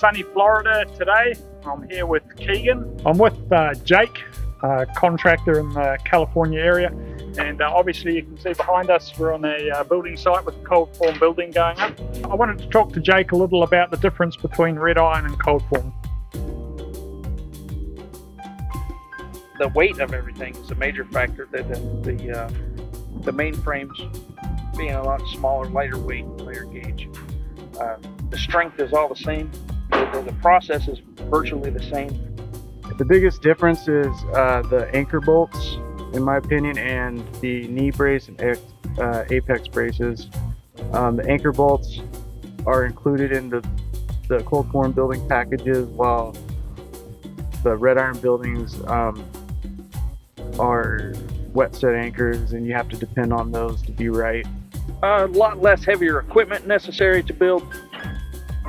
Sunny Florida today. I'm here with Keegan. I'm with Jake, contractor in the California area. And obviously you can see behind us we're on a building site with a cold form building going up. I wanted to talk to Jake a little about the difference between red iron and cold form. The weight of everything is a major factor. The main frames being a lot smaller, lighter weight, lighter gauge. The strength is all the same. The process is virtually the same. The biggest difference is the anchor bolts, in my opinion, and the knee brace and apex braces. The anchor bolts are included in the cold form building packages, while the red iron buildings are wet set anchors, and you have to depend on those to be right. A lot less heavier equipment necessary to build.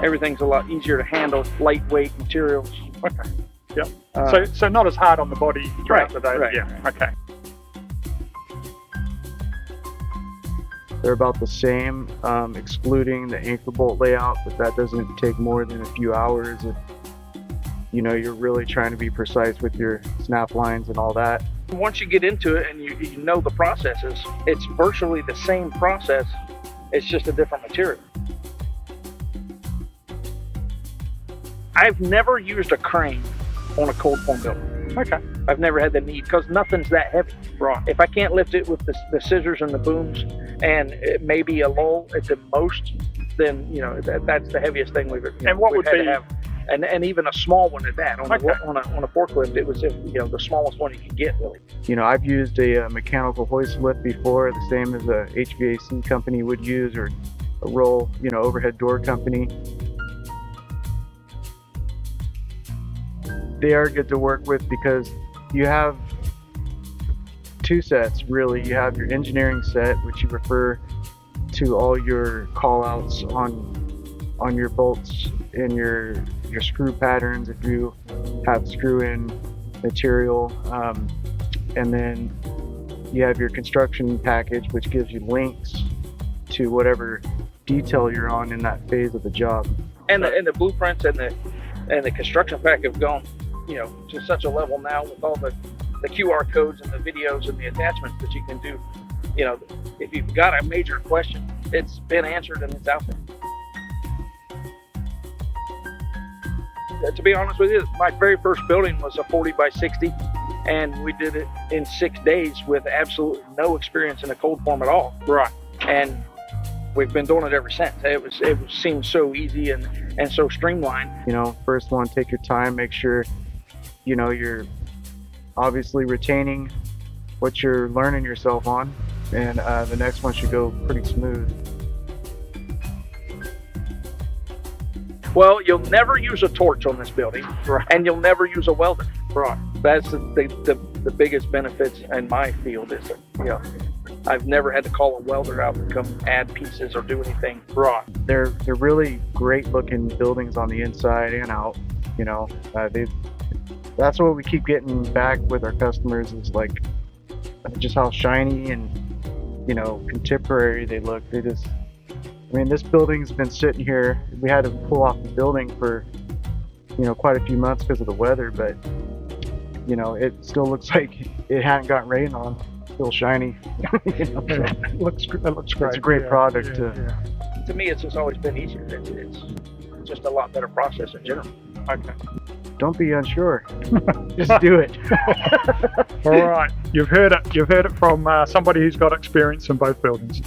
Everything's a lot easier to handle, lightweight materials. Okay. Yep. So not as hard on the body throughout the day. Right. Yeah. Okay. They're about the same, excluding the anchor bolt layout, but that doesn't take more than a few hours if you're really trying to be precise with your snap lines and all that. Once you get into it and you know the processes, it's virtually the same process. It's just a different material. I've never used a crane on a cold form building. Okay. I've never had the need because nothing's that heavy. Right. If I can't lift it with the scissors and the booms, and it may be a lull at the most, then that's the heaviest thing we've and what would had be to have. And even a small one at that. On, okay. on a forklift, it was the smallest one you could get, really. I've used a mechanical hoist lift before, the same as a HVAC company would use, or a roll, overhead door company. They are good to work with because you have two sets, really. You have your engineering set, which you refer to all your call outs on your bolts and your screw patterns if you have screw in material, and then you have your construction package, which gives you links to whatever detail you're on in that phase of the job. And the blueprints and the construction pack have gone to such a level now with all the QR codes and the videos and the attachments that you can do. If you've got a major question, it's been answered and it's out there. To be honest with you, my very first building was a 40 by 60, and we did it in 6 days with absolutely no experience in a cold form at all. Right. And we've been doing it ever since. It seemed so easy and so streamlined. First one, take your time, make sure you're obviously retaining what you're learning yourself on, and the next one should go pretty smooth. Well, you'll never use a torch on this building, right, and you'll never use a welder. Right. That's the biggest benefits in my field is that, I've never had to call a welder out to come add pieces or do anything. Right. They're really great looking buildings on the inside and out. That's what we keep getting back with our customers, is like just how shiny and contemporary they look. This building's been sitting here. We had to pull off the building for quite a few months because of the weather, but it still looks like it hadn't gotten rain on. Still shiny. It looks great. It's a great product. To me, it's just always been easier. It's just a lot better process in general. Okay. Don't be unsure. Just do it. All right. You've heard it. You've heard it from somebody who's got experience in both buildings.